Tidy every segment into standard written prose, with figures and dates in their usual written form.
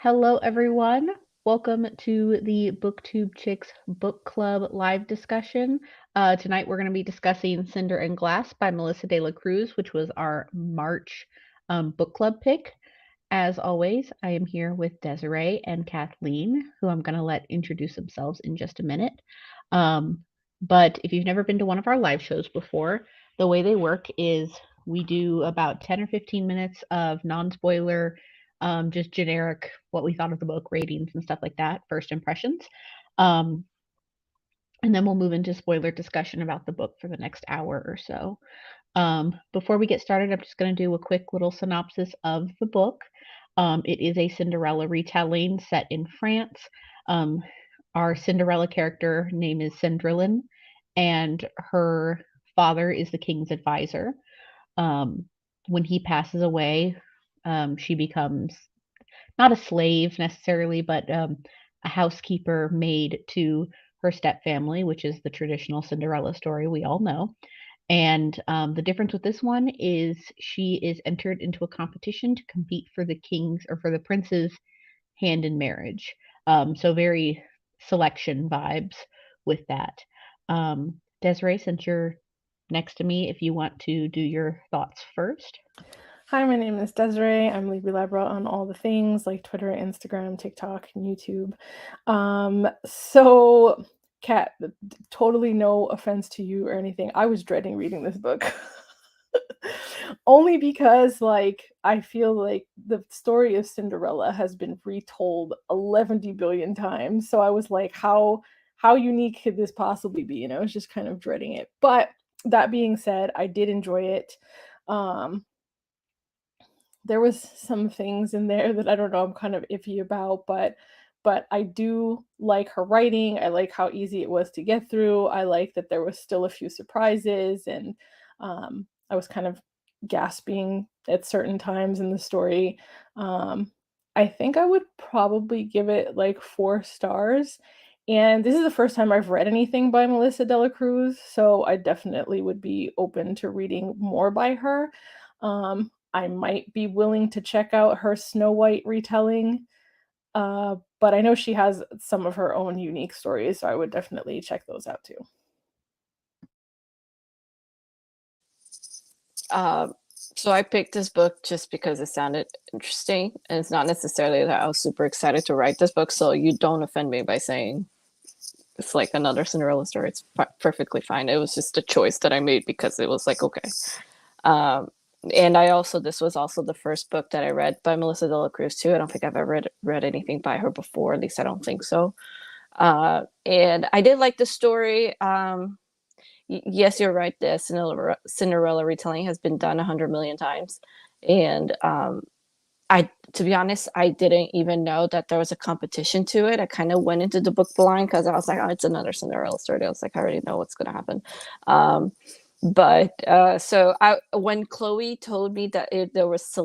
Hello, everyone. Welcome to the BookTube Chicks Book Club live discussion. Tonight, we're going to be discussing Cinder and Glass by Melissa De La Cruz, which was our March book club pick. As always, I am here with Desiree and Kathleen, who I'm going to let introduce themselves in just a minute. But if you've never been to one of our live shows before, the way they work is we do about 10 or 15 minutes of non-spoiler, just generic what we thought of the book, ratings and stuff like that, first impressions. And then we'll move into spoiler discussion about the book for the next hour or so. Before we get started, I'm just going to do a quick little synopsis of the book. It is a Cinderella retelling set in France. Our Cinderella character name is Cendrillon, and her father is the king's advisor. When he passes away, she becomes not a slave necessarily, but a housekeeper maid to her stepfamily, which is the traditional Cinderella story we all know. And the difference with this one is she is entered into a competition to compete for the king's or for the prince's hand in marriage. So very selection vibes with that. Desiree, since you're next to me, if you want to do your thoughts first. Hi, my name is Desiree. I'm Libby Labra on all the things like Twitter, Instagram, TikTok, and YouTube. Kat, totally no offense to you or anything. I was dreading reading this book. Only because, I feel like the story of Cinderella has been retold 11 billion times. So I was like, how unique could this possibly be? I was just kind of dreading it. But that being said, I did enjoy it. There was some things in there that I don't know, I'm kind of iffy about, but I do like her writing. I like how easy it was to get through. I like that there was still a few surprises, and I was kind of gasping at certain times in the story. I think I would probably give it like 4 stars. And this is the first time I've read anything by Melissa De La Cruz, so I definitely would be open to reading more by her. I might be willing to check out her Snow White retelling, but I know she has some of her own unique stories, so I would definitely check those out too. So I picked this book just because it sounded interesting, and it's not necessarily that I was super excited to write this book. So you don't offend me by saying it's like another Cinderella story. It's perfectly fine. It was just a choice that I made because it was like, okay. And this was also the first book that I read by Melissa De La Cruz too. I don't think I've ever read anything by her before. At least I don't think so. And I did like the story. Yes, you're right. The Cinderella retelling has been done 100 million times, and to be honest, I didn't even know that there was a competition to it. I kind of went into the book blind because I was like, oh, it's another Cinderella story. I was like, I already know what's going to happen. When Chloe told me that there was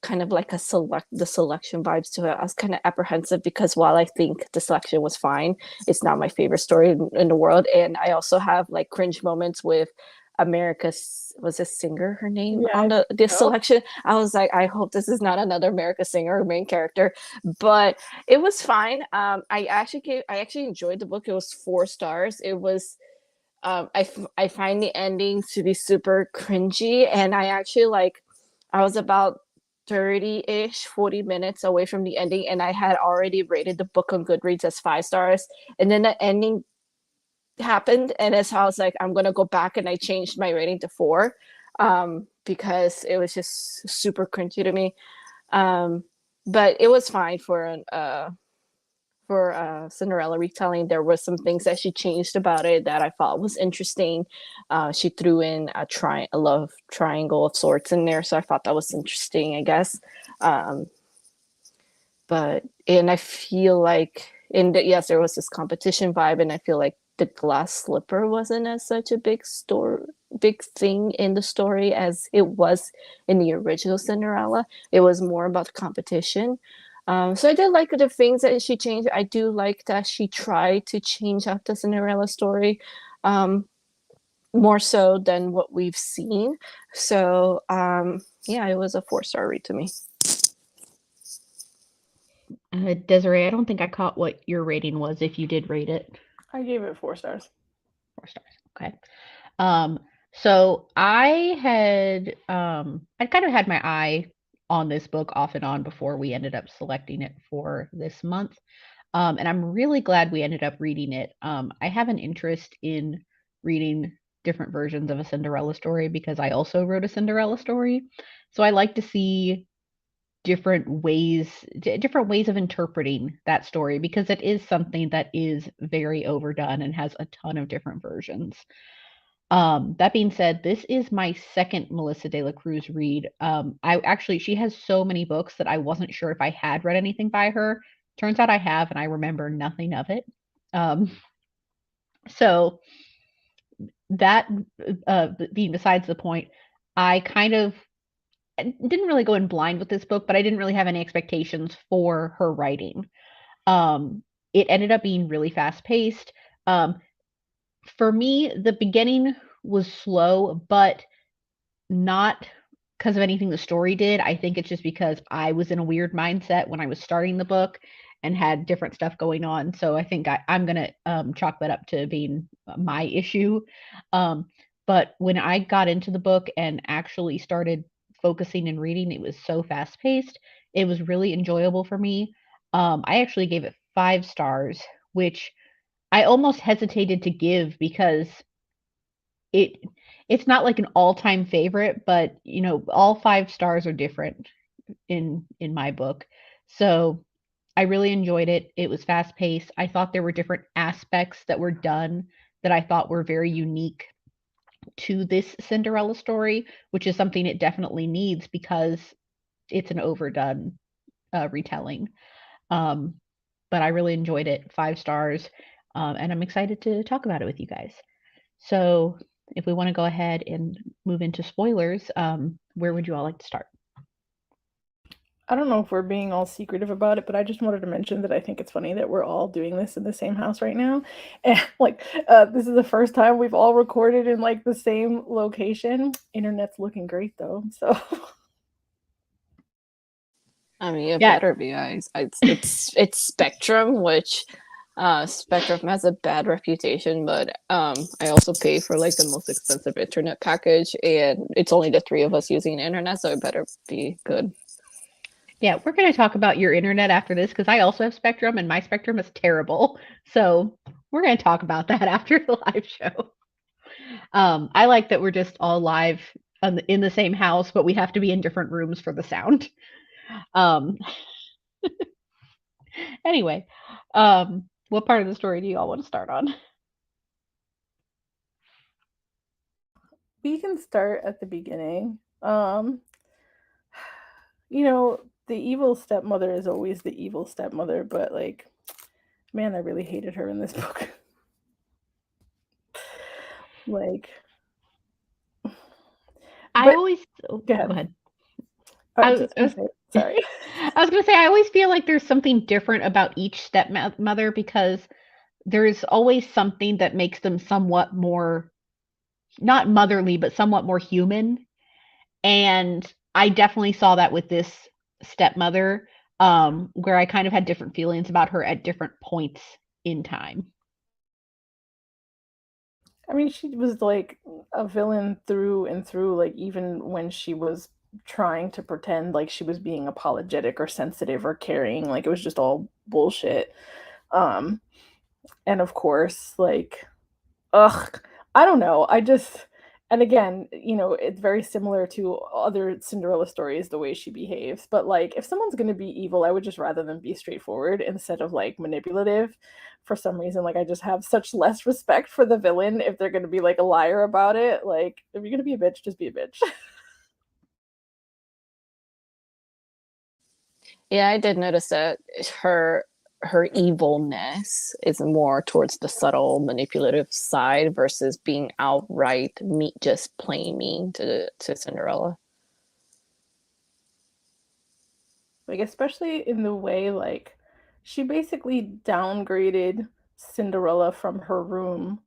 kind of like the selection vibes to it, I was kind of apprehensive because while I think the selection was fine, it's not my favorite story in the world. And I also have like cringe moments with America's, was a singer her name on the selection. I was like, I hope this is not another America Singer main character, but it was fine. I actually enjoyed the book. It was 4 stars. It was I find the endings to be super cringy, and I was about 30-ish 40 minutes away from the ending, and I had already rated the book on Goodreads as 5 stars, and then the ending happened, and as I was like, I'm gonna go back, and I changed my rating to 4 because it was just super cringy to me. But it was fine for Cinderella retelling. There were some things that she changed about it that I thought was interesting. She threw in a love triangle of sorts in there, so I thought that was interesting, I guess. And I feel like yes, there was this competition vibe, and I feel like the glass slipper wasn't as such a big thing in the story as it was in the original Cinderella. It was more about competition. So I did like the things that she changed. I do like that she tried to change up the Cinderella story more so than what we've seen. So yeah, it was a 4-star read to me. Desiree, I don't think I caught what your rating was if you did rate it. I gave it 4 stars. 4 stars. Okay. So I had I kind of had my eye on this book off and on before we ended up selecting it for this month. And I'm really glad we ended up reading it. I have an interest in reading different versions of a Cinderella story because I also wrote a Cinderella story. So I like to see different ways of interpreting that story because it is something that is very overdone and has a ton of different versions. That being said, this is my second Melissa De La Cruz read. She has so many books that I wasn't sure if I had read anything by her. Turns out I have, and I remember nothing of it. Um, so that being besides the point, I kind of didn't really go in blind with this book, but I didn't really have any expectations for her writing. Um, it ended up being really fast paced. For me, the beginning was slow, but not because of anything the story did. I think it's just because I was in a weird mindset when I was starting the book and had different stuff going on. So I think I'm going to chalk that up to being my issue. Um, but when I got into the book and actually started focusing and reading, it was so fast paced. It was really enjoyable for me. I actually gave it 5 stars, which I almost hesitated to give because it it's not like an all-time favorite, but all 5 stars are different in my book. So I really enjoyed it. It was fast paced. I thought there were different aspects that were done that I thought were very unique to this Cinderella story, which is something it definitely needs because it's an overdone retelling. Um, but I really enjoyed it. 5 stars. And I'm excited to talk about it with you guys. So if we want to go ahead and move into spoilers, where would you all like to start? I don't know if we're being all secretive about it, but I just wanted to mention that I think it's funny that we're all doing this in the same house right now. And this is the first time we've all recorded in like the same location. Internet's looking great though. So I mean, it Yeah. better be. It's Spectrum, which Spectrum has a bad reputation, but I also pay for like the most expensive internet package, and it's only the three of us using the internet, so it better be good. Yeah, we're going to talk about your internet after this because I also have Spectrum and my Spectrum is terrible. So we're going to talk about that after the live show. I like that we're just all live in the same house, but we have to be in different rooms for the sound. Um, anyway, what part of the story do you all want to start on? we can start at the beginning. You know, the evil stepmother is always the evil stepmother, but like, man, I really hated her in this book. Like, I but always go ahead. go ahead. I was just gonna say, sorry. I was going to say I always feel like there's something different about each stepmother because there's always something that makes them somewhat more not motherly but somewhat more human, and I definitely saw that with this stepmother, where I kind of had different feelings about her at different points in time. I mean, she was like a villain through and through, like, even when she was trying to pretend like she was being apologetic or sensitive or caring, like, it was just all bullshit. Um, and of course, like, ugh, I don't know. And again, it's very similar to other Cinderella stories, the way she behaves. But like, if someone's gonna be evil, I would just rather them be straightforward instead of like manipulative. For some reason, like I just have such less respect for the villain if they're gonna be like a liar about it. Like, if you're gonna be a bitch, just be a bitch. Yeah, I did notice that her evilness is more towards the subtle manipulative side versus being outright just plain mean to Cinderella. Like, especially in the way like she basically downgraded Cinderella from her room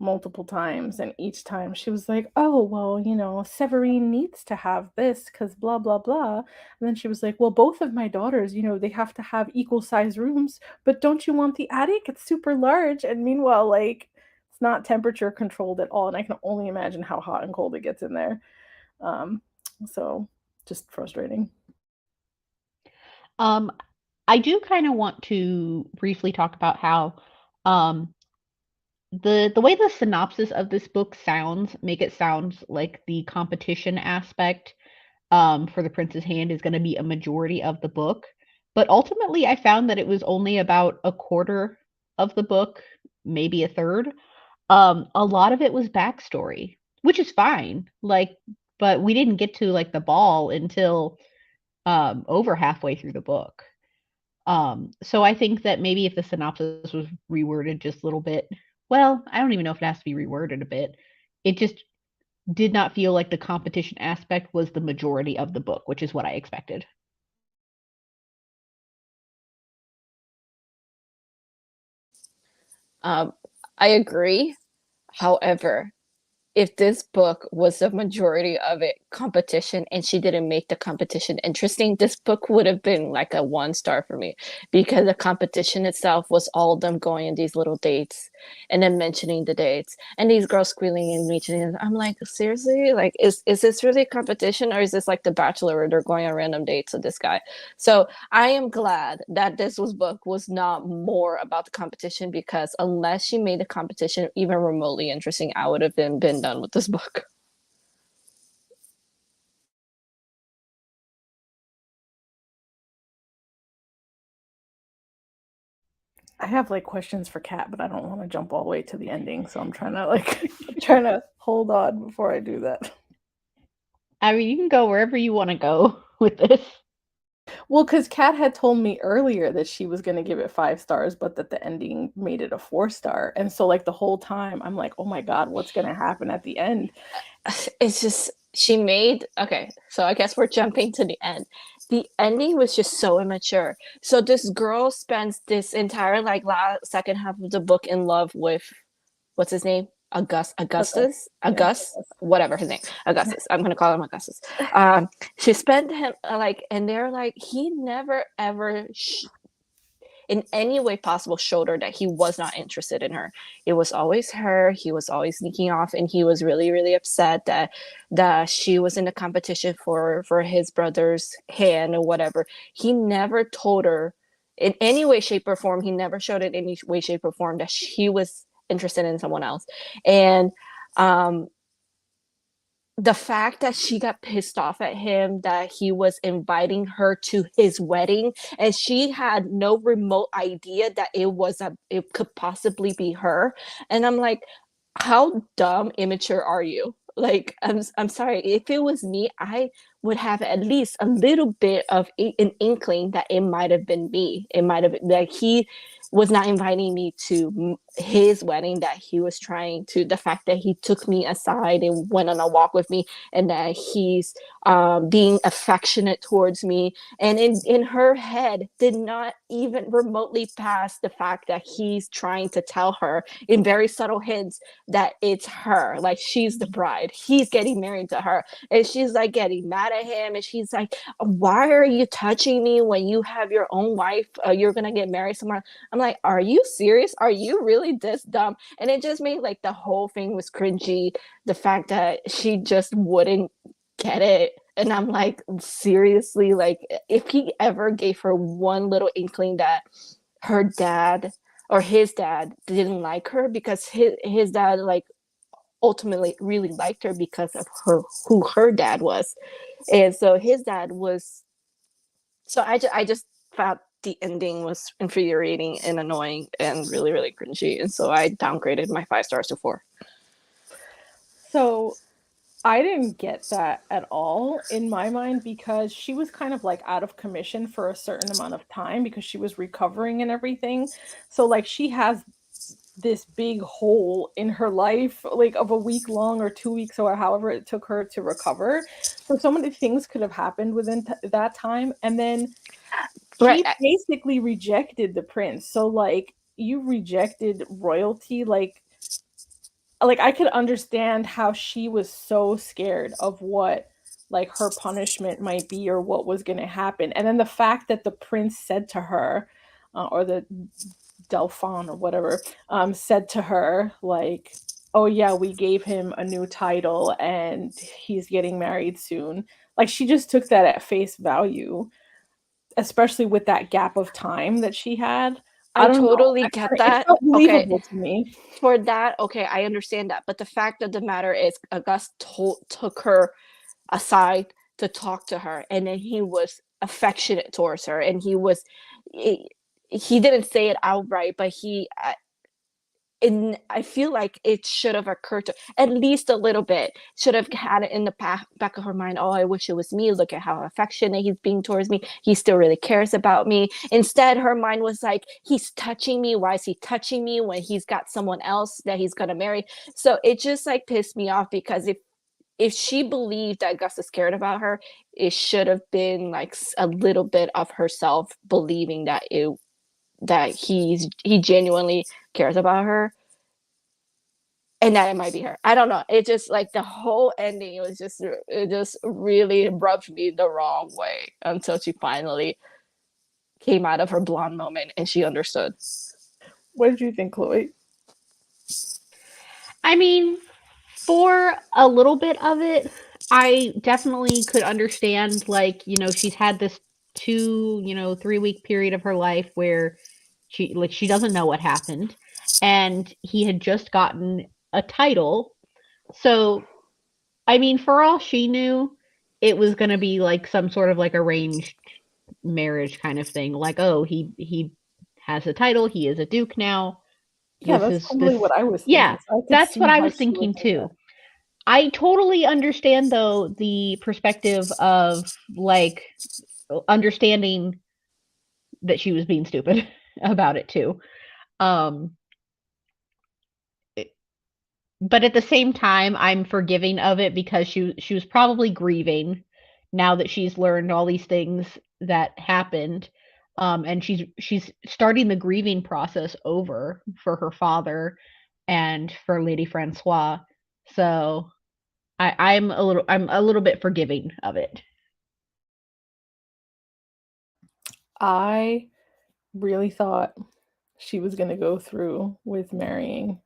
multiple times, and each time she was like, "Oh, well, Severine needs to have this because blah blah blah." And then she was like, "Well, both of my daughters, they have to have equal size rooms, but don't you want the attic? It's super large." And meanwhile, like, it's not temperature controlled at all, and I can only imagine how hot and cold it gets in there. Um, so just frustrating. Um, I do kind of want to briefly talk about how um, the way the synopsis of this book sounds make it sound like the competition aspect for the Prince's Hand is going to be a majority of the book. But ultimately, I found that it was only about a quarter of the book, maybe a third. A lot of it was backstory, which is fine. Like, but we didn't get to like the ball until over halfway through the book. So I think that maybe if the synopsis was reworded just a little bit, well, I don't even know if it has to be reworded a bit. It just did not feel like the competition aspect was the majority of the book, which is what I expected. I agree. However, if this book was the majority of it competition and she didn't make the competition interesting, this book would have been like a 1 star for me, because the competition itself was all of them going on these little dates and then mentioning the dates and these girls squealing and reaching. I'm like, seriously, like, is this really a competition, or is this like The Bachelor where they're going on random dates with this guy? So I am glad that this book was not more about the competition, because unless she made the competition even remotely interesting, I would have been done with this book. I have like questions for Kat, but I don't want to jump all the way to the ending, so I'm trying to like trying to hold on before I do that. I mean, you can go wherever you want to go with this. Well, because Kat had told me earlier that she was going to give it 5 stars, but that the ending made it a 4 star. And so, like, the whole time, I'm like, oh my God, what's going to happen at the end? It's just, she made, okay, so I guess we're jumping to the end. The ending was just so immature. So this girl spends this entire like last second half of the book in love with, what's his name? Okay. Yeah. Whatever his name, Augustus. I'm gonna call him Augustus. She spent him like, and they're like, he never ever in any way possible showed her that he was not interested in her. It was always her. He was always sneaking off, and he was really, really upset that she was in a competition for his brother's hand or whatever. He never told her in any way, shape, or form. He never showed in any way, shape, or form that she was interested in someone else. And um the fact that she got pissed off at him that he was inviting her to his wedding, and she had no remote idea that it could possibly be her. And I'm like, how dumb immature are you? Like, I'm sorry, if it was me, I would have at least a little bit of an inkling that it might have been me. It might have been like he was not inviting me to his wedding, that he was trying to, the fact that he took me aside and went on a walk with me, and that he's being affectionate towards me, and in her head did not even remotely pass the fact that he's trying to tell her in very subtle hints that it's her, like she's the bride, he's getting married to her, and she's like getting mad at him, and she's like, why are you touching me when you have your own wife, you're gonna get married somewhere. I'm like, are you serious? Are you really this dumb? And it just made like the whole thing was cringy. The fact that she just wouldn't get it. And I'm like, seriously, like if he ever gave her one little inkling that her dad or his dad didn't like her, because his dad like ultimately really liked her because of who her dad was. And so his dad was, so I just found the ending was infuriating and annoying and really, really cringy. And so I downgraded my 5 stars to 4. So I didn't get that at all in my mind, because she was kind of like out of commission for a certain amount of time because she was recovering and everything. So like she has this big hole in her life, like of a week long or 2 weeks or however it took her to recover. So many things could have happened within that time. And then Right. she basically rejected the prince. So like, you rejected royalty, like like I could understand how she was so scared of what like her punishment might be or what was going to happen. And then the fact that the prince said to her, or the Delphon or whatever, said to her like, "Oh yeah, we gave him a new title and he's getting married soon." Like she just took that at face value, especially with that gap of time that she had. I I don't know. totally get It that. felt Okay, believable to me. for that, okay, I understand that. But the fact of the matter is, August took her aside to talk to her, and then he was affectionate towards her, and he, he didn't say it outright, but and I feel like it should have occurred to at least a little bit. Should have had it in the back of her mind. Oh, I wish it was me. Look at how affectionate he's being towards me. He still really cares about me. Instead, her mind was like, he's touching me. Why is he touching me when he's got someone else that he's gonna marry? So it just like pissed me off because if she believed that Augustus cared about her, it should have been like a little bit of herself believing that he genuinely cares about her and that it might be her. I don't know. It just like the whole ending was just it just really rubbed me the wrong way until she finally came out of her blonde moment and she understood. What did you think, Chloe? I mean, for a little bit of it, I definitely could understand, like, she's had this 3-week period of her life where she doesn't know what happened, and he had just gotten a title. So, I mean, for all she knew, it was going to be like some sort of like arranged marriage kind of thing. Like, oh, he has a title, he is a duke now. Yeah, This that's is probably this what I was Yeah, thinking. So I could that's what see I how was she would thinking think too. that. I totally understand though the perspective of like understanding that she was being stupid about it too. Um but at the same time I'm forgiving of it because she was probably grieving now that she's learned all these things that happened. And she's starting the grieving process over for her father and for Lady Francois. So I'm a little bit forgiving of it. I really thought she was going to go through with marrying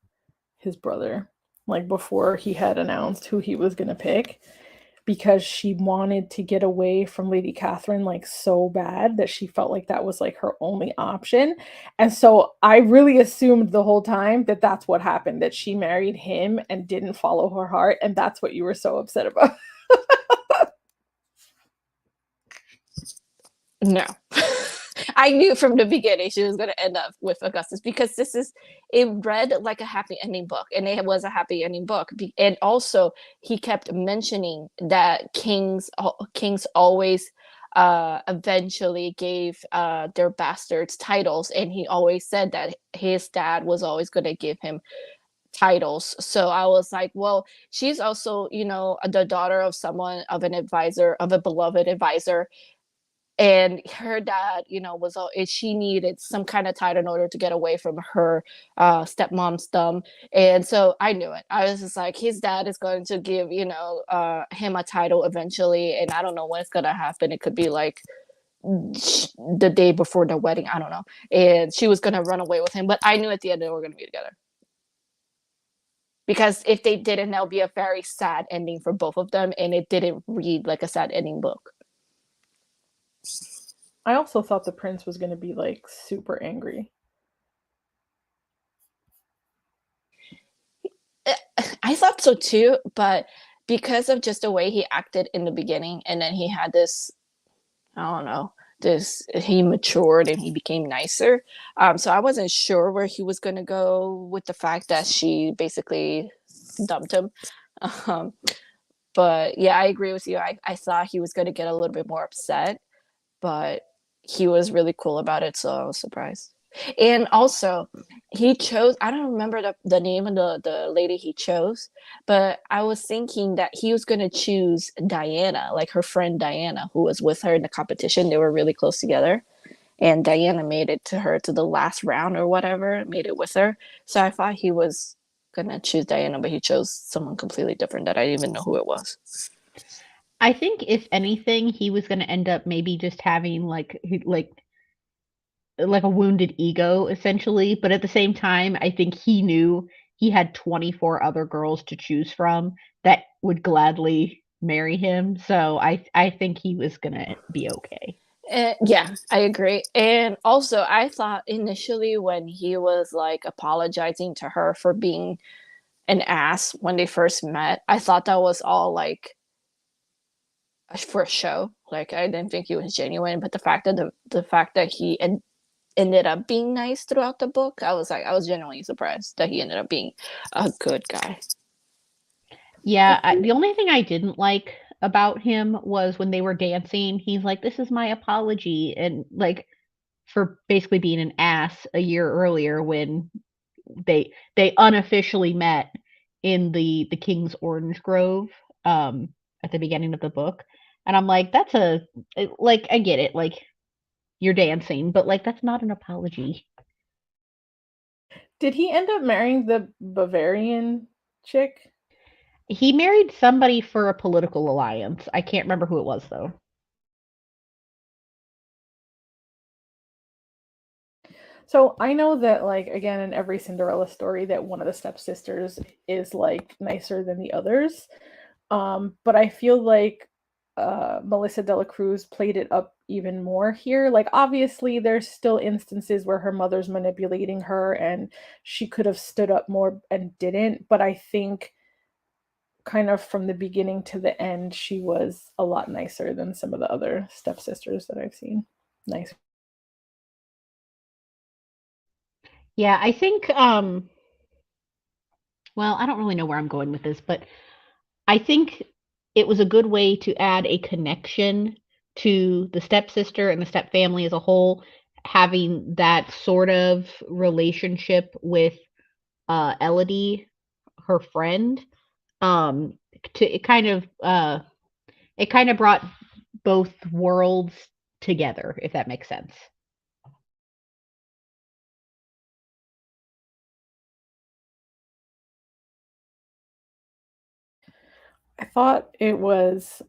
his brother, like before he had announced who he was going to pick, because she wanted to get away from Lady Catherine like so bad that she felt like that was like her only option. And so I really assumed the whole time that that's what happened, that she married him and didn't follow her heart. And that's what you were so upset about. No. I knew from the beginning she was going to end up with Augustus because it read like a happy ending book and it was a happy ending book. And also he kept mentioning that kings always eventually gave their bastards titles. And he always said that his dad was always going to give him titles. So I was like, well, she's also, the daughter of an advisor, of a beloved advisor, and her dad was all she needed some kind of title in order to get away from her stepmom's thumb. And so I knew it. I was just like, his dad is going to give him a title eventually, and I don't know when it's gonna happen. It could be like the day before the wedding, I don't know. And she was gonna run away with him, but I knew at the end they were gonna be together, because if they didn't, that would be a very sad ending for both of them, and it didn't read like a sad ending book. I also thought the prince was going to be like super angry. I thought so too, but because of just the way he acted in the beginning, and then he had this, I don't know, he matured and he became nicer. So I wasn't sure where he was going to go with the fact that she basically dumped him. Um, but yeah, I agree with you. I thought he was going to get a little bit more upset, but he was really cool about it, so I was surprised. And also, he chose, I don't remember the name of the lady he chose, but I was thinking that he was going to choose Diana, like her friend Diana, who was with her in the competition. They were really close together. And Diana made it to the last round or whatever, made it with her. So I thought he was gonna choose Diana, but he chose someone completely different that I didn't even know who it was. I think if anything, he was going to end up maybe just having like a wounded ego essentially, but at the same time, I think he knew he had 24 other girls to choose from that would gladly marry him. So I think he was going to be okay. Yeah, I agree. And also, I thought initially when he was like apologizing to her for being an ass when they first met, I thought that was all like for a show. Like I didn't think he was genuine, but the fact that he ended up being nice throughout the book, I was genuinely surprised that he ended up being a good guy. Yeah, the only thing I didn't like about him was when they were dancing, he's like, "This is my apology," and like for basically being an ass a year earlier when they unofficially met in the King's Orange Grove at the beginning of the book. And I'm like, that's like I get it, like you're dancing, but like that's not an apology. Did he end up marrying the Bavarian chick? He married somebody for a political alliance. I can't remember who it was though. So I know that, like, again, in every Cinderella story, that one of the stepsisters is like nicer than the others. But I feel like Melissa de la Cruz played it up even more here. Like, obviously, there's still instances where her mother's manipulating her and she could have stood up more and didn't. But I think, kind of from the beginning to the end, she was a lot nicer than some of the other stepsisters that I've seen. Nice. Yeah, I think well, I don't really know where I'm going with this, but I think it was a good way to add a connection to the stepsister and the stepfamily as a whole, having that sort of relationship with Elodie, her friend. Um, to it kind of brought both worlds together, if that makes sense. I thought it was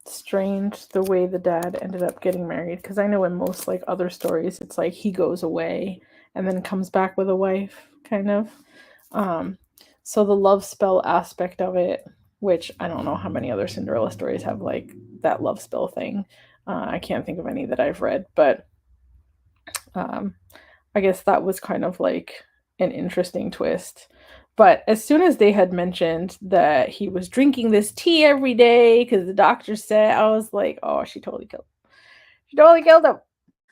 strange the way the dad ended up getting married, because I know in most like other stories it's like he goes away and then comes back with a wife, kind of. Um, so the love spell aspect of it, which I don't know how many other Cinderella stories have like that love spell thing. I can't think of any that I've read, but um, I guess that was kind of like an interesting twist. But as soon as they had mentioned that he was drinking this tea every day because the doctor said, I was like, oh, she totally killed him. She totally killed him.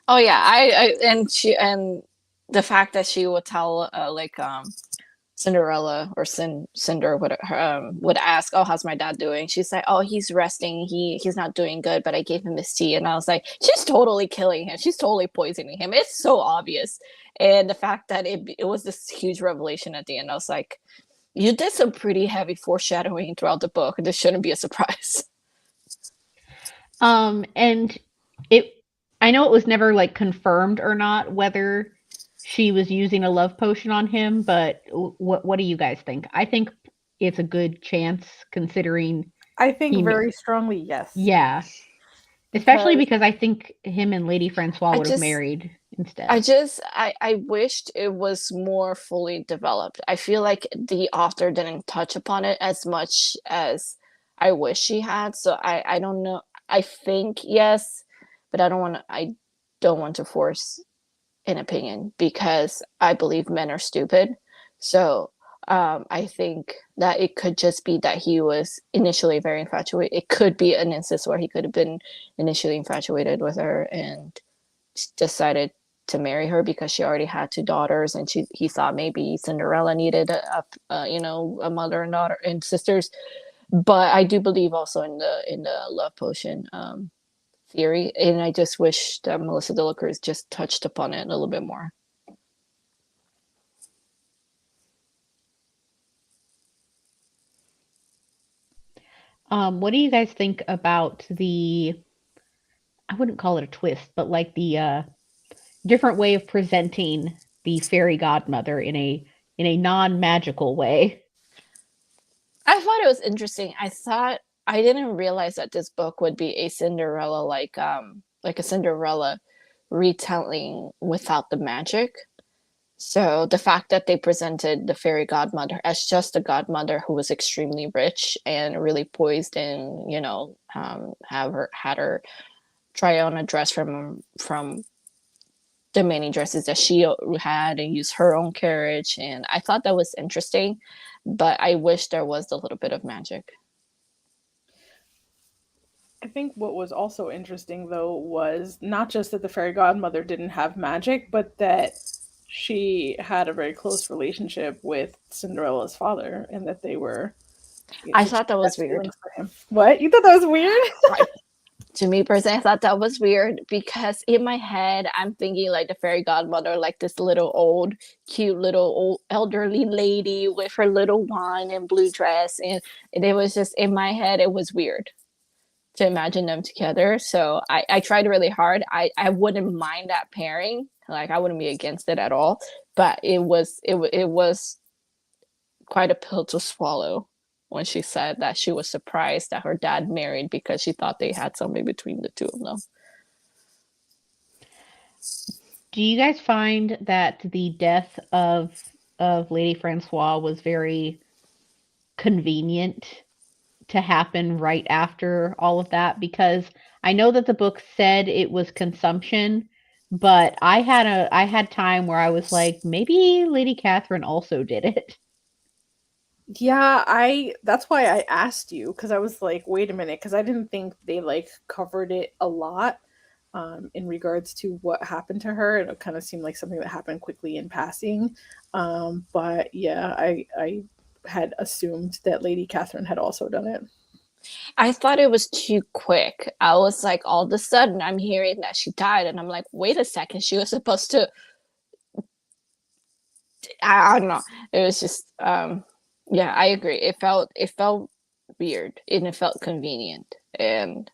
Oh yeah, and the fact that she would tell Cinderella or Cinder would ask, "Oh, how's my dad doing?" She's like, "Oh, he's resting. He's not doing good, but I gave him his tea." And I was like, "She's totally killing him. She's totally poisoning him. It's so obvious." And the fact that it was this huge revelation at the end, I was like, "You did some pretty heavy foreshadowing throughout the book. This shouldn't be a surprise." And it I know it was never like confirmed or not whether she was using a love potion on him, but what do you guys think? I think it's a good chance considering I think he very strongly yes. yeah, especially Because because I think him and Lady Francois I would have just married instead. I wished it was more fully developed. I feel like the author didn't touch upon it as much as I wish she had. So I don't know. I think yes, but I don't want to force an opinion because I believe men are stupid. So I think that it could just be that he was initially very infatuated. It could be an instance where he could have been initially infatuated with her and decided to marry her because she already had two daughters, and he thought maybe Cinderella needed a mother and daughter and sisters. But I do believe also in the love potion theory, and I just wish that Melissa de la Cruz just touched upon it a little bit more. What do you guys think about I wouldn't call it a twist, but like the different way of presenting the fairy godmother in in a non-magical way. I thought it was interesting. I didn't realize that this book would be a Cinderella like a Cinderella retelling without the magic. So the fact that they presented the fairy godmother as just a godmother who was extremely rich and really poised and, had her try on a dress from the many dresses that she had and use her own carriage. And I thought that was interesting, but I wish there was a little bit of magic. I think what was also interesting though was not just that the fairy godmother didn't have magic, but that she had a very close relationship with Cinderella's father and that they were I that she thought that had was weird. feelings for him. What? You thought that was weird? To me personally, I thought that was weird because in my head, I'm thinking like the fairy godmother, like this little old, cute little old elderly lady with her little wand and blue dress. And it was just in my head, it was weird to imagine them together. So I tried really hard. I wouldn't mind that pairing. Like I wouldn't be against it at all. But it was quite a pill to swallow when she said that she was surprised that her dad married because she thought they had something between the two of them. Do you guys find that the death of Lady Francois was very convenient to happen right after all of that? Because I know that the book said it was consumption, but I had time where I was like, maybe Lady Catherine also did it. Yeah, I that's why I asked you because I was like, wait a minute, because I didn't think they like covered it a lot in regards to what happened to her. It kind of seemed like something that happened quickly in passing. But yeah, I had assumed that Lady Catherine had also done it. I thought it was too quick. I was like, all of a sudden, I'm hearing that she died, and I'm like, wait a second, she was supposed to. I don't know. It was just, yeah, I agree. It felt weird and it felt convenient, and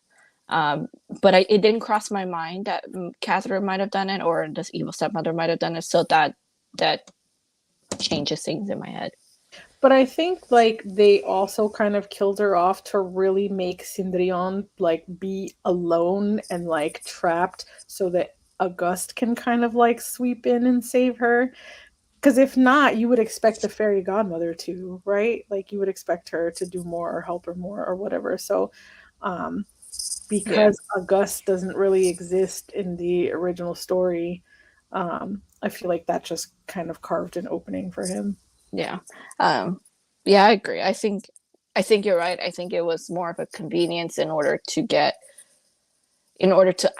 but it didn't cross my mind that Catherine might have done it or this evil stepmother might have done it. So that changes things in my head. But I think like they also kind of killed her off to really make Cindrillon like be alone and like trapped so that Auguste can kind of like sweep in and save her. Because if not, you would expect the fairy godmother to, right? Like you would expect her to do more or help her more or whatever. So, um, Yeah. because Auguste doesn't really exist in the original story, I feel like that just kind of carved an opening for him. Yeah. Um, yeah, I agree. I think you're right. I think it was more of a convenience in order to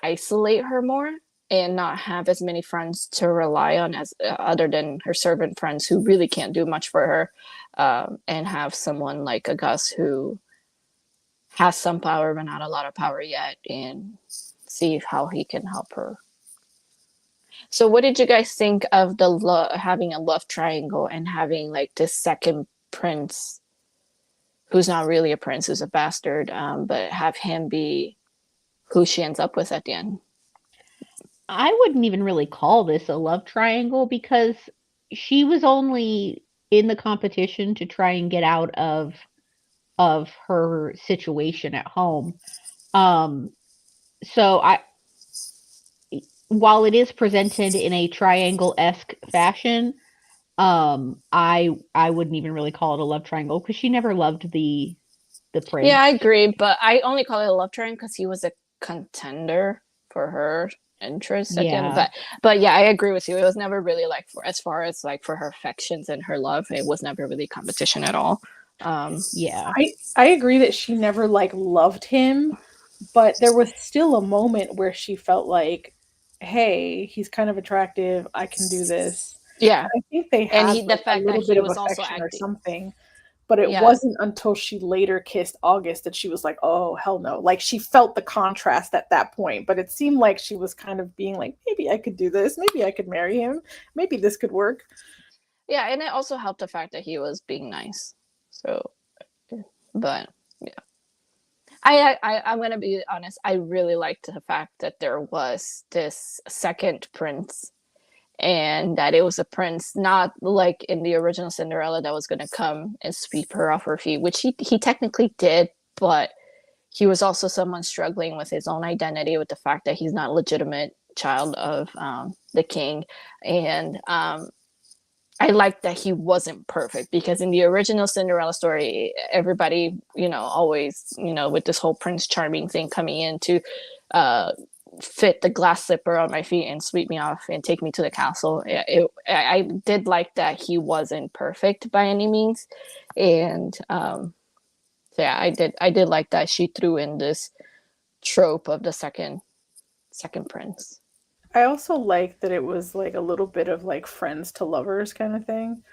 isolate her more and not have as many friends to rely on as other than her servant friends who really can't do much for her, and have someone like a Gus who has some power but not a lot of power yet, and see how he can help her. So what did you guys think of the having a love triangle and having like this second prince who's not really a prince, who's a bastard, but have him be who she ends up with at the end? I wouldn't even really call this a love triangle because she was only in the competition to try and get out of her situation at home. Um, so while it is presented in a triangle-esque fashion, I wouldn't even really call it a love triangle because she never loved the Yeah, prince. I agree, but I only call it a love triangle because he was a contender for her interest at the end. Yeah. But yeah, I agree with you. It was never really like for as far as like for her affections and her love, it was never really competition at all. Yeah. I agree that she never like loved him, but there was still a moment where she felt like, hey, he's kind of attractive. I can do this. Yeah, And I think they and had the like a fact that little bit he of was also affection or acting. something. But it Yeah, wasn't until she later kissed August that she was like, oh, hell no. Like she felt the contrast at that point. But it seemed like she was kind of being like, maybe I could do this. Maybe I could marry him. Maybe this could work. yeah, and it also helped the fact that he was being nice. So, but yeah, I'm gonna be honest. I really liked the fact that there was this second prince, and that it was a prince, not like in the original Cinderella that was going to come and sweep her off her feet, which he technically did, but he was also someone struggling with his own identity, with the fact that he's not a legitimate child of the king. And I like that he wasn't perfect, because in the original Cinderella story, everybody, always, with this whole Prince Charming thing coming in to fit the glass slipper on my feet and sweep me off and take me to the castle. I did like that he wasn't perfect by any means. And so yeah, I did like that she threw in this trope of the second prince. I also like that it was like a little bit of like friends to lovers kind of thing.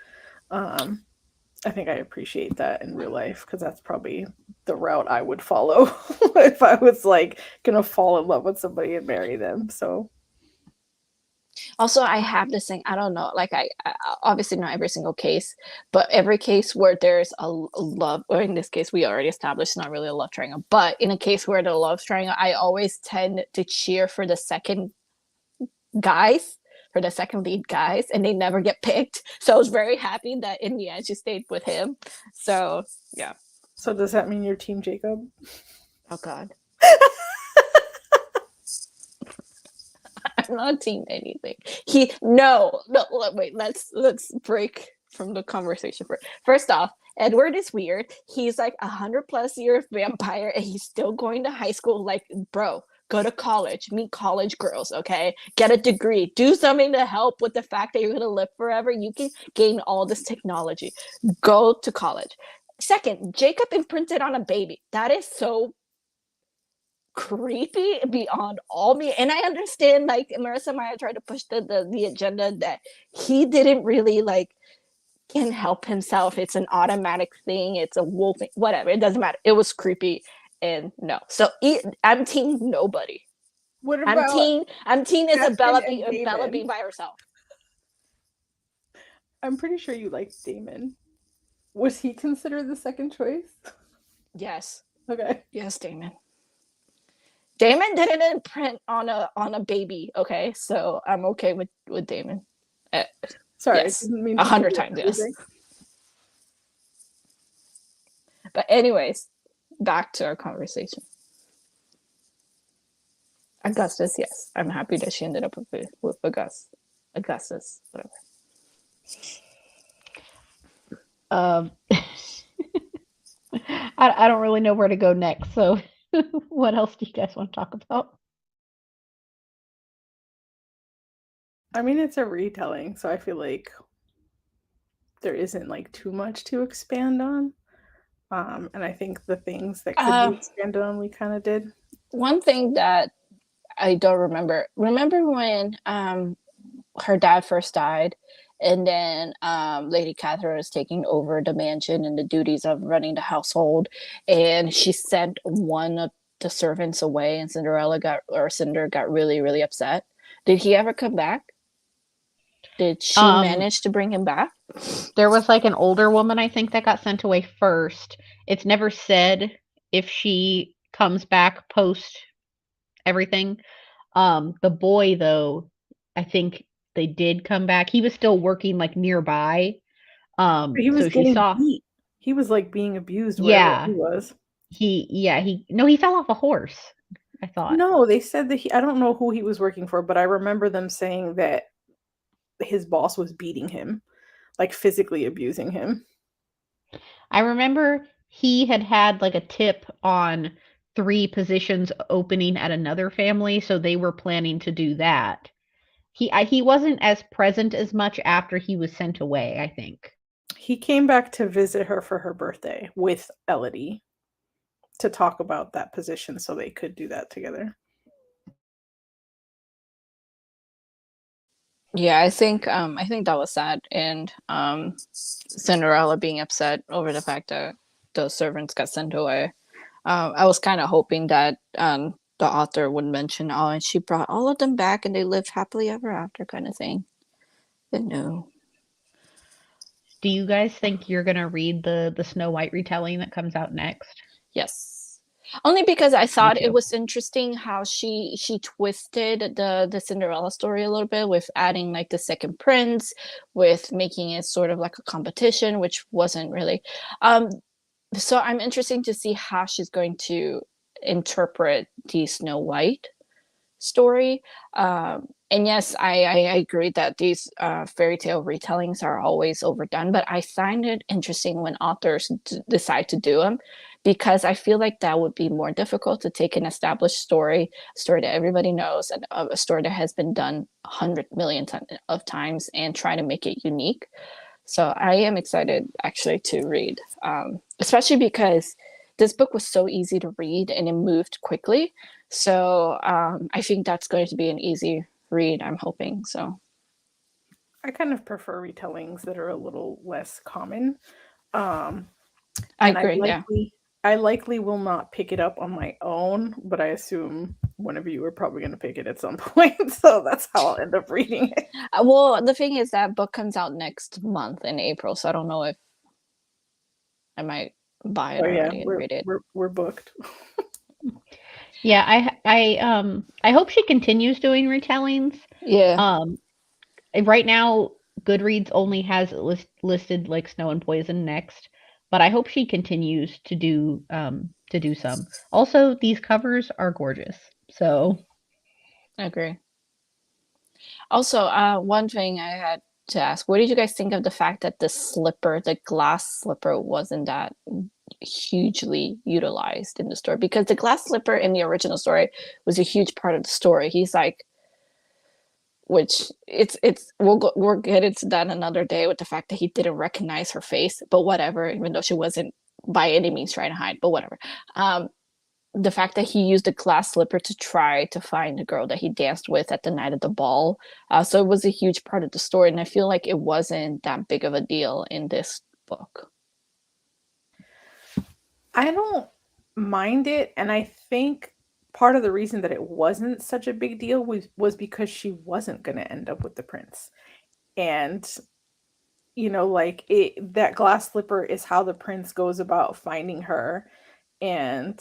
I think I appreciate that in real life, because that's probably the route I would follow if I was like gonna fall in love with somebody and marry them. So Also, I have this thing, I don't know, like I obviously not every single case, but every case where there's a love, or in this case we already established not really a love triangle, but in a case where the love triangle, I always tend to cheer for the second guys, for the second lead guys, and they never get picked. So I was very happy that in the end she stayed with him. So yeah. so does that mean you're team Jacob? Oh God. I'm not team anything. No, wait, let's break from the conversation. First off, Edward is weird. He's like 100+ year vampire, and he's still going to high school. Like, bro, go to college, meet college girls, okay? Get a degree, do something to help with the fact that you're gonna live forever. You can gain all this technology. Go to college. Second, Jacob imprinted on a baby. That is so creepy beyond all me. And I understand, like, Marissa Maya tried to push the agenda that he didn't really like can help himself. It's an automatic thing. It's a wolf thing, whatever. It doesn't matter. It was creepy, and no. So I'm team nobody. What about I'm team Isabella and Bella Damon? being by herself. I'm pretty sure you liked Damon. Was he considered the second choice? Yes. Okay. Yes, Damon. Damon didn't imprint on a baby, okay? So I'm okay with Damon. Sorry, yes. I didn't mean 100 times yes. But anyways, back to our conversation. Augustus, yes. I'm happy that she ended up with Augustus, whatever. I don't really know where to go next, so what else do you guys want to talk about? I mean, it's a retelling, so I feel like there isn't like too much to expand on. And I think the things that could be expanded on, we kind of did. One thing that I don't remember when her dad first died, and then Lady Catherine was taking over the mansion and the duties of running the household, and she sent one of the servants away, and Cinder got really, really upset. Did he ever come back? Did she manage to bring him back? There was like an older woman, I think, that got sent away first. It's never said if she comes back post everything. The boy, though, I think they did come back. He was still working like nearby. He was so getting she saw. beat. He was like being abused. Yeah, he was. He fell off a horse, I thought. No, they said that I don't know who he was working for, but I remember them saying that his boss was beating him, like physically abusing him. I remember he had like a tip on 3 positions opening at another family, so they were planning to do that. He wasn't as present as much after he was sent away, I think. He came back to visit her for her birthday with Elodie to talk about that position, so they could do that together. Yeah, I think that was sad, and Cinderella being upset over the fact that the servants got sent away. I was kind of hoping that the author would mention, and she brought all of them back and they lived happily ever after, kind of thing. But no. Do you guys think you're gonna read the Snow White retelling that comes out next? Yes. Only because I thought it too. was interesting how she twisted the Cinderella story a little bit with adding like the second prince, with making it sort of like a competition, which wasn't really. Um, so I'm interested to see how she's going to interpret the Snow White story. And yes, I agree that these fairy tale retellings are always overdone, but I find it interesting when authors decide to do them because I feel like that would be more difficult to take an established story, a story that everybody knows, and a story that has been done 100 million of times and try to make it unique. So I am excited actually to read, especially because this book was so easy to read and it moved quickly. So I think that's going to be an easy read, I'm hoping. So I kind of prefer retellings that are a little less common. Um, I and agree. Yeah. I likely will not pick it up on my own, but I assume one of you are probably going to pick it at some point. So that's how I'll end up reading it. Well, the thing is that book comes out next month in April, so I don't know if I might buy it Oh yeah, already and read it. we're booked. Yeah, I hope she continues doing retellings. Yeah. Right now Goodreads only has it listed like Snow and Poison next, but I hope she continues to do some. Also, these covers are gorgeous. So I agree. Also, one thing I had to ask, what did you guys think of the fact that the slipper, the glass slipper, wasn't that hugely utilized in the story? Because the glass slipper in the original story was a huge part of the story. He's like, which we'll get into that another day with the fact that he didn't recognize her face, but whatever, even though she wasn't by any means trying to hide, but whatever. The fact that he used a glass slipper to try to find the girl that he danced with at the night of the ball. So it was a huge part of the story, and I feel like it wasn't that big of a deal in this book. I don't mind it, and I think part of the reason that it wasn't such a big deal was because she wasn't going to end up with the prince. And like that glass slipper is how the prince goes about finding her. And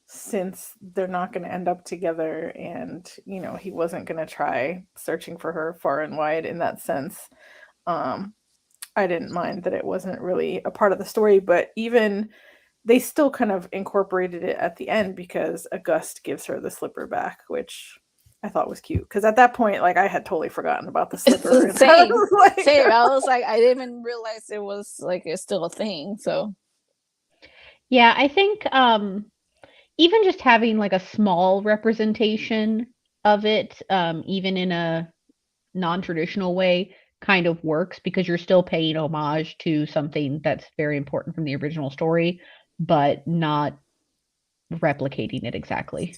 since they're not going to end up together, and he wasn't going to try searching for her far and wide in that sense, I didn't mind that it wasn't really a part of the story. But even they still kind of incorporated it at the end because August gives her the slipper back, which I thought was cute. Because at that point, like, I had totally forgotten about the slipper. Same. Like, Same. I was like, I didn't even realize it was like it's still a thing. So yeah, I think even just having like a small representation of it, even in a non-traditional way, kind of works because you're still paying homage to something that's very important from the original story, but not replicating it exactly.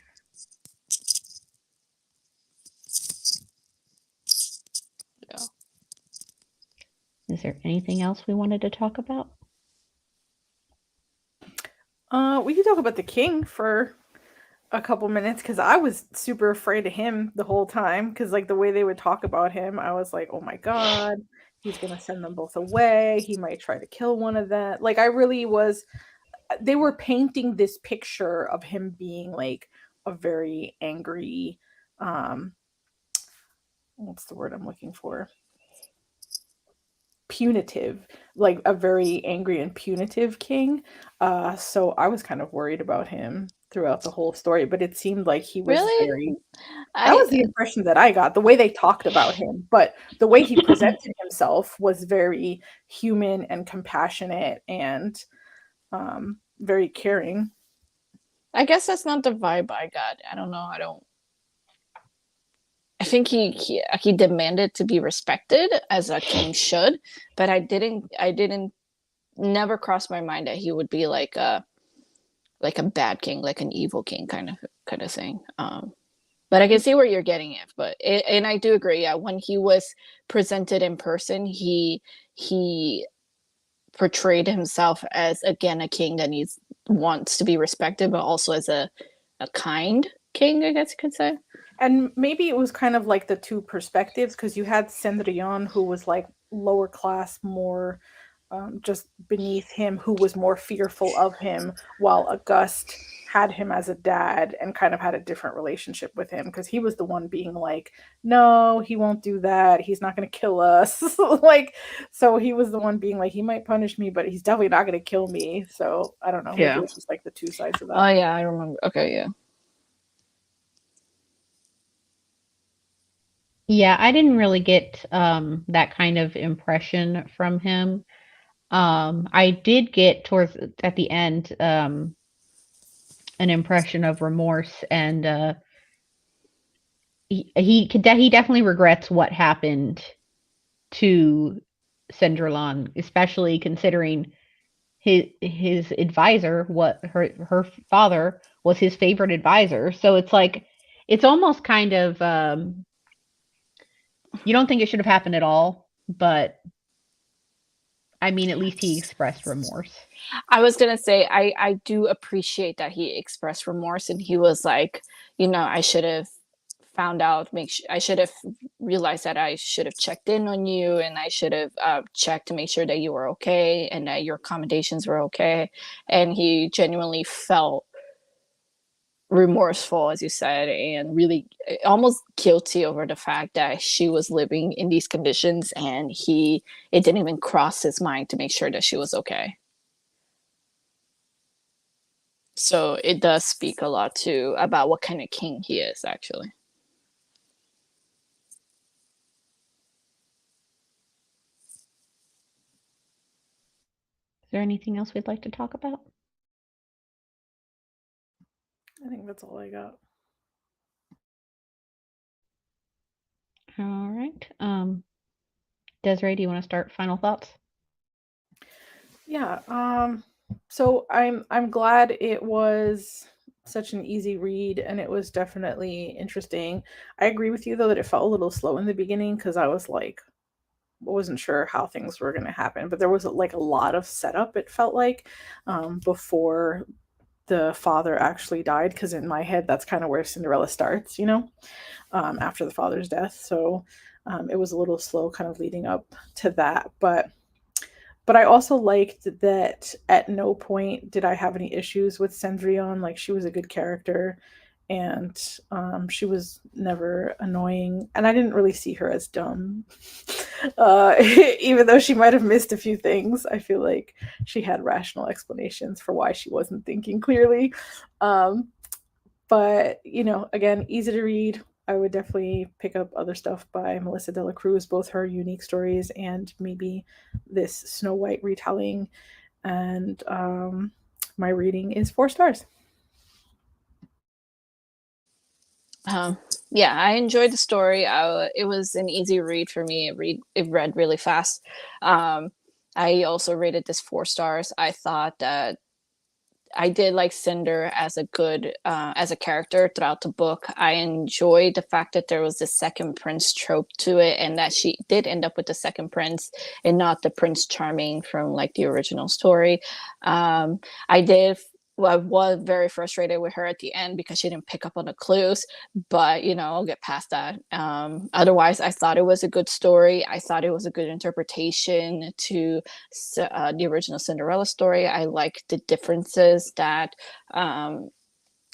yeah. Is there anything else we wanted to talk about? We can talk about the king for a couple minutes because I was super afraid of him the whole time because, like, the way they would talk about him, I was like, oh my god, he's gonna send them both away. He might try to kill one of them. Like, I really was. They were painting this picture of him being like a very angry, what's the word I'm looking for? Punitive, like a very angry and punitive king. So I was kind of worried about him throughout the whole story, but it seemed like he was Really? very. That was the impression that I got, the way they talked about him, but the way he presented himself was very human and compassionate and very caring. I guess that's not the vibe I got. I don't know. I think he demanded to be respected as a king should, but I didn't never crossed my mind that he would be like a bad king, like an evil king kind of thing. But I can see where you're getting it. But and I do agree. Yeah, when he was presented in person, he portrayed himself as, again, a king that wants to be respected, but also as a kind king, I guess you could say. And maybe it was kind of like the two perspectives, because you had Cendrillon, who was like lower class, more just beneath him, who was more fearful of him, while Auguste had him as a dad and kind of had a different relationship with him, because he was the one being like, no, he won't do that, he's not going to kill us. Like, so he was the one being like, he might punish me, but he's definitely not going to kill me. So I don't know, maybe Yeah. it's just like the two sides of that. Oh yeah, I remember. Okay, yeah. Yeah, I didn't really get that kind of impression from him. I did get towards at the end an impression of remorse, and he definitely regrets what happened to Cinderlon, especially considering his advisor, what her father was his favorite advisor. So it's like it's almost kind of you don't think it should have happened at all, but I mean, at least he expressed remorse. I was gonna say I do appreciate that he expressed remorse and he was like, you know, I should have found out, I should have realized that I should have checked in on you and I should have checked to make sure that you were okay and that your accommodations were okay. And he genuinely felt remorseful, as you said, and really almost guilty over the fact that she was living in these conditions and it didn't even cross his mind to make sure that she was okay. So it does speak a lot too about what kind of king he is, actually. Is there anything else we'd like to talk about? I think that's all I got. All right. Desiree, do you want to start final thoughts? Yeah. So I'm glad it was such an easy read, and it was definitely interesting. I agree with you though that it felt a little slow in the beginning, because I was like, wasn't sure how things were going to happen, but there was like a lot of setup, it felt like, before the father actually died, because in my head that's kind of where Cinderella starts, after the father's death. So it was a little slow kind of leading up to that, but I also liked that at no point did I have any issues with Cendrillon. Like, she was a good character, and she was never annoying, and I didn't really see her as dumb. Even though she might have missed a few things, I feel like she had rational explanations for why she wasn't thinking clearly. But again, easy to read. I would definitely pick up other stuff by Melissa de la Cruz, both her unique stories and maybe this Snow White retelling. And my reading is 4 stars. Yeah, I enjoyed the story. It was an easy read for me. It read really fast. I also rated this 4 stars. I thought that I did like Cinder as a character throughout the book. I enjoyed the fact that there was this second prince trope to it, and that she did end up with the second prince and not the Prince Charming from like the original story. I did. Well, I was very frustrated with her at the end because she didn't pick up on the clues, but I'll get past that. Otherwise, I thought it was a good story. I thought it was a good interpretation to the original Cinderella story. I like the differences that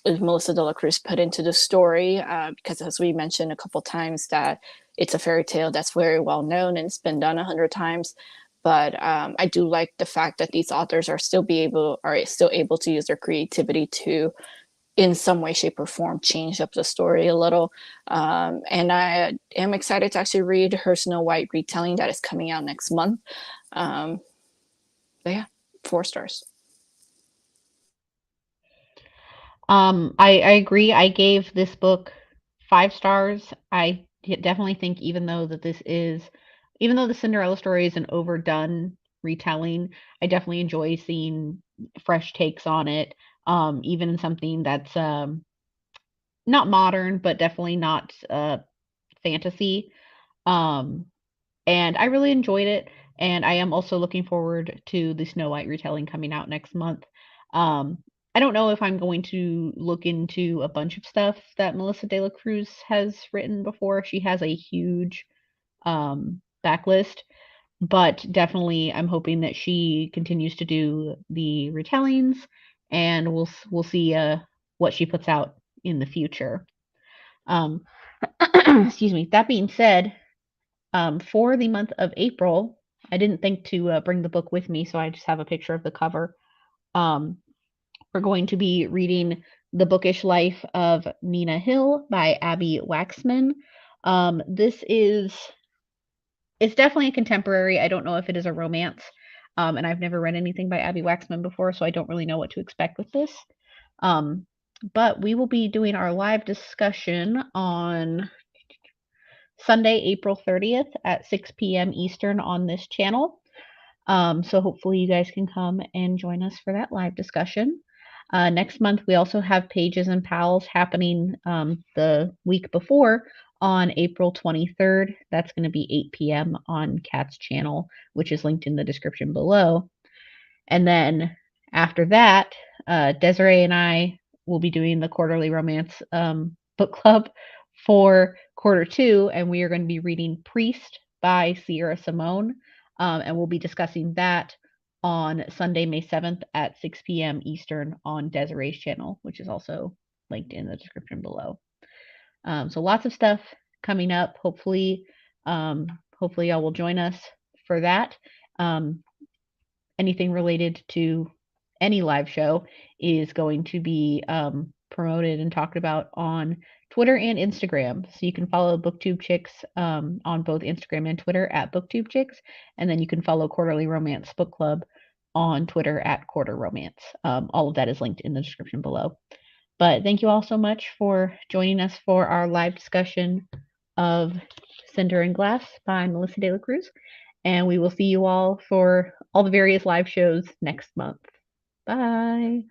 Melissa de la Cruz put into the story, because as we mentioned a couple times, that it's a fairy tale that's very well known and it's been done 100 times. But I do like the fact that these authors are still able to use their creativity to, in some way, shape, or form, change up the story a little. And I am excited to actually read her Snow White retelling that is coming out next month. But yeah, 4 stars. I agree. I gave this book 5 stars. I definitely think even though the Cinderella story is an overdone retelling, I definitely enjoy seeing fresh takes on it. Even something that's not modern, but definitely not fantasy. Um, and I really enjoyed it. And I am also looking forward to the Snow White retelling coming out next month. Um, I don't know if I'm going to look into a bunch of stuff that Melissa de la Cruz has written before. She has a huge backlist, but definitely I'm hoping that she continues to do the retellings and we'll see what she puts out in the future. Excuse me. That being said, for the month of April, I didn't think to bring the book with me, so I just have a picture of the cover. We're going to be reading The Bookish Life of Nina Hill by Abby Waxman. It's definitely a contemporary. I don't know if it is a romance, and I've never read anything by Abby Waxman before, so I don't really know what to expect with this. But we will be doing our live discussion on Sunday, April 30th at 6 p.m. Eastern on this channel. So hopefully you guys can come and join us for that live discussion. Next month, we also have Pages and Pals happening the week before on April 23rd. That's going to be 8 p.m. on Kat's channel, which is linked in the description below. And then after that, Desiree and I will be doing the quarterly romance book club for quarter 2, and we are going to be reading Priest by Sierra Simone, and we'll be discussing that on Sunday, May 7th at 6 p.m. Eastern on Desiree's channel, which is also linked in the description below. So lots of stuff coming up. Hopefully y'all will join us for that. Anything related to any live show is going to be promoted and talked about on Twitter and Instagram. So you can follow BookTube Chicks on both Instagram and Twitter at BookTube Chicks, and then you can follow Quarterly Romance Book Club on Twitter at Quarter Romance. All of that is linked in the description below. But thank you all so much for joining us for our live discussion of Cinder and Glass by Melissa De La Cruz. And we will see you all for all the various live shows next month. Bye.